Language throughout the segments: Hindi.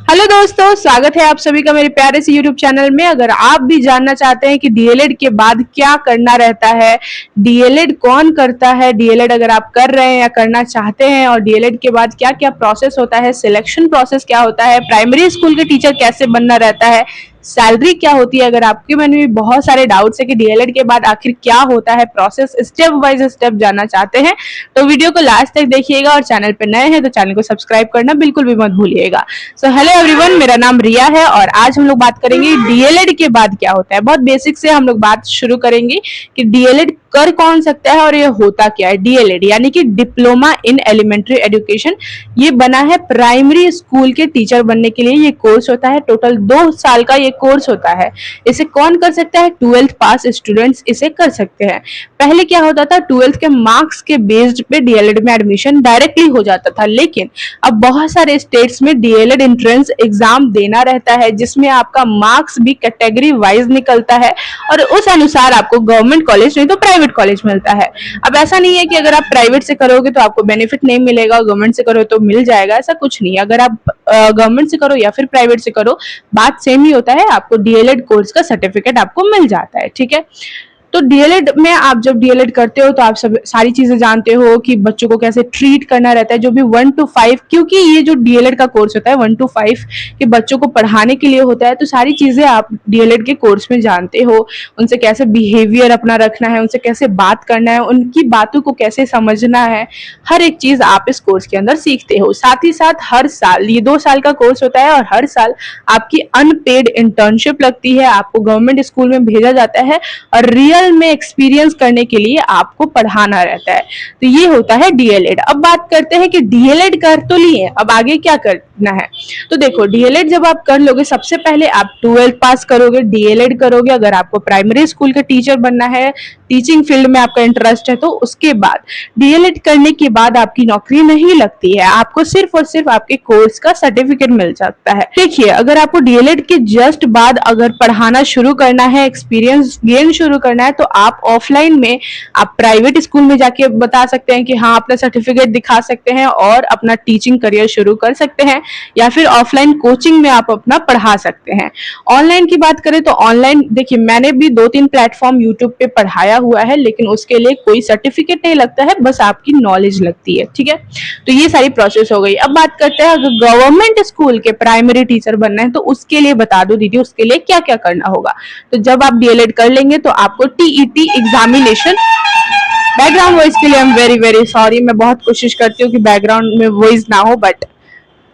हेलो दोस्तों, स्वागत है आप सभी का मेरे प्यारे से यूट्यूब चैनल में। अगर आप भी जानना चाहते हैं कि डीएलएड के बाद क्या करना रहता है, डीएलएड कौन करता है, डीएलएड अगर आप कर रहे हैं या करना चाहते हैं और डीएलएड के बाद क्या क्या प्रोसेस होता है, सिलेक्शन प्रोसेस क्या होता है, प्राइमरी स्कूल के टीचर कैसे बनना रहता है, सैलरी क्या होती है, अगर आपके मन में बहुत सारे डाउट्स है कि डीएलएड के बाद आखिर क्या होता है, प्रोसेस स्टेप बाय स्टेप जानना चाहते हैं तो वीडियो को लास्ट तक देखिएगा और चैनल पे नए हैं तो चैनल को सब्सक्राइब करना बिल्कुल भी मत भूलिएगा। सो हेलो एवरीवन, मेरा नाम रिया है और आज हम लोग बात करेंगे डीएलएड के बाद क्या होता है। बहुत बेसिक से हम लोग बात शुरू करेंगे कि डीएलएड कर कौन सकता है और ये होता क्या है। डीएलएड यानी कि डिप्लोमा इन एलिमेंट्री एजुकेशन, ये बना है प्राइमरी स्कूल के टीचर बनने के लिए। ये कोर्स होता है, टोटल 2 साल का ये कोर्स होता है। इसे कौन कर सकता है? 12th पास स्टूडेंट्स इसे कर सकते हैं। पहले क्या होता था, 12th के मार्क्स के बेस्ड पे डीएलएड में एडमिशन डायरेक्टली हो जाता था, लेकिन अब बहुत सारे स्टेट्स में डीएलएड एंट्रेंस एग्जाम देना रहता है जिसमें आपका मार्क्स भी कैटेगरी वाइज निकलता है और उस अनुसार आपको गवर्नमेंट कॉलेज नहीं तो प्राइवेट कॉलेज मिलता है। अब ऐसा नहीं है कि अगर आप प्राइवेट से करोगे तो आपको बेनिफिट नहीं मिलेगा और गवर्नमेंट से करो तो मिल जाएगा, ऐसा कुछ नहीं है। अगर आप गवर्नमेंट से करो या फिर प्राइवेट से करो, बात सेम ही होता है, आपको डीएलएड कोर्स का सर्टिफिकेट आपको मिल जाता है। ठीक है, तो डीएलएड में आप जब डीएलएड करते हो तो आप सब सारी चीजें जानते हो कि बच्चों को कैसे ट्रीट करना रहता है, जो भी 1 to 5, क्योंकि ये जो डीएलएड का कोर्स होता है 1 to 5 के बच्चों को पढ़ाने के लिए होता है, तो सारी चीजें आप डीएलएड के कोर्स में जानते हो। उनसे कैसे बिहेवियर अपना रखना है, उनसे कैसे बात करना है, उनकी बातों को कैसे समझना है, हर एक चीज आप इस कोर्स के अंदर सीखते हो। साथ ही साथ हर साल, ये 2 साल का कोर्स होता है और हर साल आपकी अनपेड इंटर्नशिप लगती है, आपको गवर्नमेंट स्कूल में भेजा जाता है और रियल में एक्सपीरियंस करने के लिए आपको पढ़ाना रहता है। तो ये होता है डीएलएड। अब बात करते हैं कि डीएलएड कर तो लिए, अब आगे क्या करना है। तो देखो, डीएलएड जब आप कर लोगे, सबसे पहले आप 12th पास करोगे, डीएलएड करोगे। अगर आपको प्राइमरी स्कूल के टीचर बनना है, टीचिंग फील्ड में आपका इंटरेस्ट है, तो उसके बाद डीएलएड करने के बाद आपकी नौकरी नहीं लगती है, आपको सिर्फ और सिर्फ आपके कोर्स का सर्टिफिकेट मिल जाता है। देखिए, अगर आपको डीएलएड के जस्ट बाद अगर पढ़ाना शुरू करना है, एक्सपीरियंस गेन शुरू करना है, तो आप ऑफलाइन में आप प्राइवेट स्कूल में जाके बता सकते हैं कि हाँ, अपना सर्टिफिकेट दिखा सकते हैं और अपना टीचिंग करियर शुरू कर सकते हैं, या फिर ऑफलाइन कोचिंग में आप अपना पढ़ा सकते हैं। ऑनलाइन की बात करें तो ऑनलाइन, देखिए, मैंने भी 2-3 प्लेटफॉर्म यूट्यूब पे पढ़ाया हुआ है, लेकिन उसके लिए कोई सर्टिफिकेट नहीं लगता है, बस आपकी नॉलेज लगती है। ठीक है, तो ये सारी प्रोसेस हो गई। अब बात करते हैं, अगर गवर्नमेंट स्कूल के प्राइमरी टीचर बनना है तो उसके लिए बता दो दीदी, उसके लिए क्या क्या करना होगा। तो जब आप डीएलएड कर लेंगे तो आपको टीईटी एग्जामिनेशन, बैकग्राउंड वॉइस के लिए I am very very sorry, मैं बहुत कोशिश करती हूँ कि बैकग्राउंड में वॉइस ना हो, बट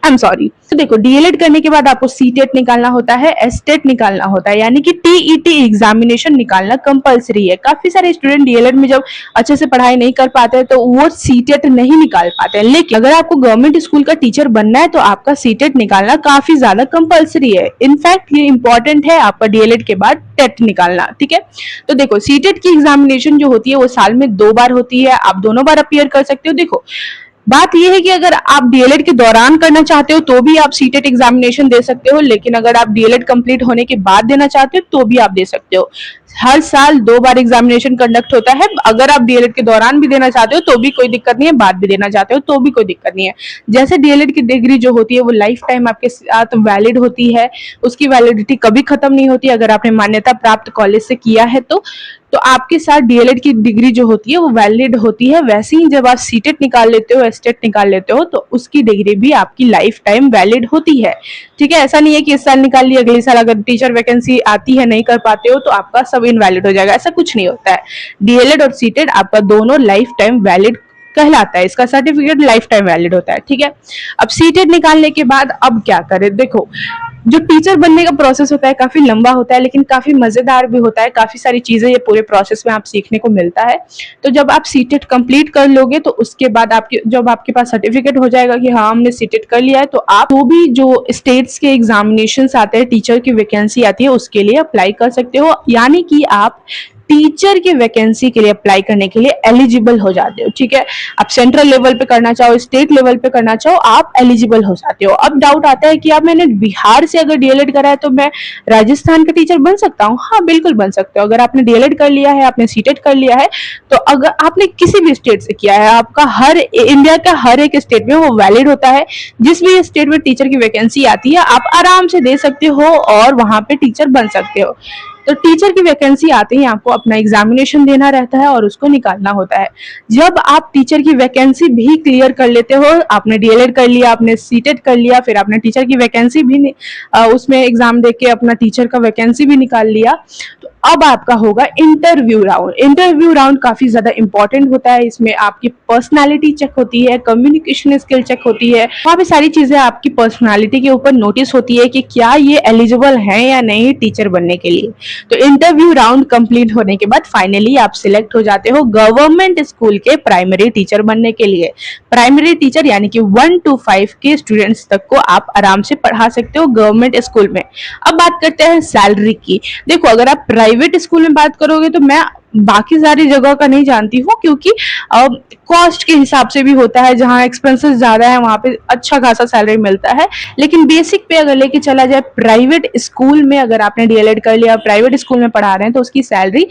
आई एम सॉरी। तो देखो, डीएलएड करने के बाद आपको सीटेट निकालना होता है, एसटेट निकालना होता है, यानी कि टीईटी एग्जामिनेशन निकालना कंपलसरी है। काफी सारे स्टूडेंट डीएलएड में जब अच्छे से पढ़ाई नहीं कर पाते हैं तो वो सीटेट नहीं निकाल पाते हैं, लेकिन अगर आपको गवर्नमेंट स्कूल का टीचर बनना है तो आपका सीटेट निकालना काफी ज्यादा कंपलसरी है। इनफैक्ट ये इंपॉर्टेंट है आपका डीएलएड के बाद टेट निकालना। ठीक है, तो देखो, सीटेट की एग्जामिनेशन जो होती है वो साल में 2 बार होती है, आप दोनों बार अपीयर कर सकते हो। देखो, बात यह है कि अगर आप डीएलएड के दौरान करना चाहते हो तो भी आप सीटेट एग्जामिनेशन दे सकते हो, लेकिन अगर आप डीएलएड कंप्लीट होने के बाद देना चाहते हो तो भी आप दे सकते हो। हर साल 2 बार एग्जामिनेशन कंडक्ट होता है। अगर आप डीएलएड के दौरान भी देना चाहते हो तो भी कोई दिक्कत नहीं है, बाद भी देना चाहते हो तो भी कोई दिक्कत नहीं है। जैसे डीएलएड की डिग्री जो होती है वो लाइफ टाइम आपके साथ वैलिड होती है, उसकी वैलिडिटी कभी खत्म नहीं होती अगर आपने मान्यता प्राप्त कॉलेज से किया है तो आपके साथ डीएलएड की डिग्री जो होती है वो वैलिड होती है। वैसे ही जब आप सीटेट निकाल लेते हो, एसटेट निकाल लेते हो, तो उसकी डिग्री भी आपकी लाइफ टाइम वैलिड होती है। ठीक है, ऐसा नहीं है कि इस साल निकाल ली, अगले साल अगर टीचर वैकेंसी आती है नहीं कर पाते हो तो आपका सब इनवैलिड हो जाएगा, ऐसा कुछ नहीं होता है। डीएलएड और सीटेट आपका दोनों लाइफ टाइम वैलिड कहलाता है, इसका सर्टिफिकेट लाइफ टाइम वैलिड होता है। ठीक है, अब सीटेट निकालने के बाद अब क्या करें। देखो, जो टीचर बनने का प्रोसेस होता है काफी लंबा होता है, लेकिन काफी मजेदार भी होता है। काफी सारी चीजें ये पूरे प्रोसेस में आप सीखने को मिलता है। तो जब आप सीटेट कंप्लीट कर लोगे तो उसके बाद जब आपके पास सर्टिफिकेट हो जाएगा कि हाँ, हमने सीटेट कर लिया है, तो आप वो भी जो स्टेट्स के एग्जामिनेशन आते हैं, टीचर की वैकेंसी आती है, उसके लिए अप्लाई कर सकते हो। यानी कि आप टीचर की वैकेंसी के लिए अप्लाई करने के लिए एलिजिबल हो जाते हो। ठीक है, आप सेंट्रल लेवल पे करना चाहो, स्टेट लेवल पे करना चाहो, आप एलिजिबल हो जाते हो। अब डाउट आता है कि अब मैंने बिहार से अगर डीएलएड करा है तो मैं राजस्थान का टीचर बन सकता हूँ? हाँ, बिल्कुल बन सकते हो। अगर आपने डीएलएड कर लिया है, आपने सीटेट कर लिया है, तो अगर आपने किसी भी स्टेट से किया है, आपका हर इंडिया का हर एक स्टेट में वो वैलिड होता है। जिस भी स्टेट में टीचर की वैकेंसी आती है, आप आराम से दे सकते हो और वहां पे टीचर बन सकते हो। तो टीचर की वैकेंसी आते ही आपको अपना एग्जामिनेशन देना रहता है और उसको निकालना होता है। जब आप टीचर की वैकेंसी भी क्लियर कर लेते हो, आपने डीएलएड कर लिया, आपने सीटेट कर लिया, फिर आपने टीचर की वैकेंसी भी उसमें एग्जाम दे के अपना टीचर का वैकेंसी भी निकाल लिया, तो अब आपका होगा इंटरव्यू राउंड। इंटरव्यू राउंड काफी ज्यादा इंपॉर्टेंट होता है। इसमें आपकी पर्सनालिटी चेक होती है, कम्युनिकेशन स्किल चेक होती है, वहां पे सारी चीजें आपकी पर्सनालिटी के ऊपर नोटिस होती है कि क्या ये एलिजिबल है या नहीं टीचर बनने के लिए। तो इंटरव्यू राउंड कंप्लीट होने के बाद फाइनली आप सिलेक्ट हो जाते हो गवर्नमेंट स्कूल के प्राइमरी टीचर बनने के लिए। प्राइमरी टीचर यानी कि 1 to 5 के स्टूडेंट्स तक को आप आराम से पढ़ा सकते हो गवर्नमेंट स्कूल में। अब बात करते हैं सैलरी की। देखो, अगर आप प्राइवेट स्कूल में बात करोगे तो मैं बाकी सारी जगह का नहीं जानती हूँ, क्योंकि कॉस्ट के हिसाब से भी होता है, जहाँ एक्सपेंसेस ज्यादा है वहां पे अच्छा खासा सैलरी मिलता है। लेकिन बेसिक पे अगर लेके चला जाए, प्राइवेट स्कूल में अगर आपने डीएलएड कर लिया, प्राइवेट स्कूल में पढ़ा रहे हैं, तो उसकी सैलरी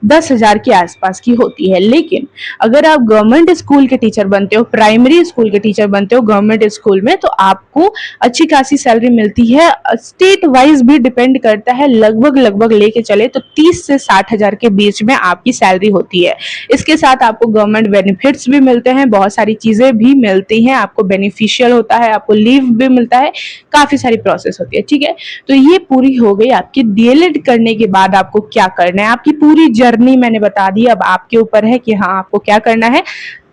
10,000 के आसपास की होती है। लेकिन अगर आप गवर्नमेंट स्कूल के टीचर बनते हो, प्राइमरी स्कूल के टीचर बनते हो गवर्नमेंट स्कूल में, तो आपको अच्छी खासी सैलरी मिलती है। स्टेट वाइज भी डिपेंड करता है, लगभग लेके चले तो 30 से 60,000 के बीच में आपकी सैलरी होती है। इसके साथ आपको गवर्नमेंट बेनिफिट्स भी मिलते हैं, बहुत सारी चीजें भी मिलती हैं, आपको बेनिफिशियल होता है, आपको लीव भी मिलता है, काफी सारी प्रोसेस होती है। ठीक है, तो ये पूरी हो गई आपकी डीएलएड करने के बाद आपको क्या करना है। आपकी पूरी जर्नी मैंने बता दी, अब आपके ऊपर है कि हाँ आपको क्या करना है।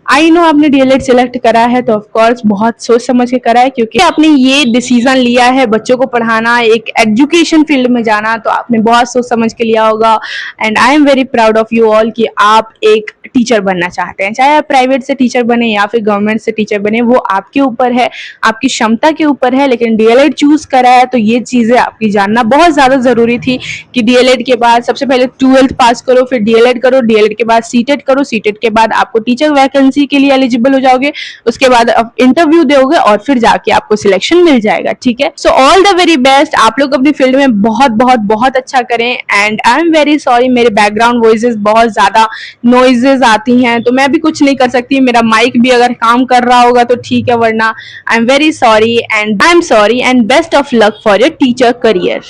आई नो आपने डीएलएड सिलेक्ट करा है तो ऑफ कोर्स बहुत सोच समझ के करा है, क्योंकि आपने ये डिसीजन लिया है बच्चों को पढ़ाना, एक एजुकेशन फील्ड में जाना, तो आपने बहुत सोच समझ के लिया होगा। And I am very proud of you all कि आप एक टीचर बनना चाहते हैं। चाहे आप प्राइवेट से टीचर बने या फिर गवर्नमेंट से टीचर बने, वो आपके ऊपर है, आपकी क्षमता के ऊपर है। लेकिन डीएलएड चूज करा है तो ये चीजें आपकी जानना बहुत ज्यादा जरूरी थी कि डीएलएड के बाद सबसे पहले 12th पास करो, फिर डीएलएड करो, डीएलएड के बाद सीटेट करो, सीटेट के बाद आपको टीचर वैकेंसी के लिए एलिजिबल हो जाओगे, उसके बाद आप इंटरव्यू दोगे और फिर जाके आपको सिलेक्शन मिल जाएगा। ठीक है, so all the very best. आप लोग अपनी फील्ड में बहुत बहुत बहुत अच्छा करें। And I am very sorry, मेरे बैकग्राउंड वॉइसेस बहुत ज्यादा नॉइजेस आती हैं, तो मैं भी कुछ नहीं कर सकती। मेरा माइक भी अगर काम कर रहा होगा तो ठीक है, वरना I am very sorry and best of luck for your teacher career.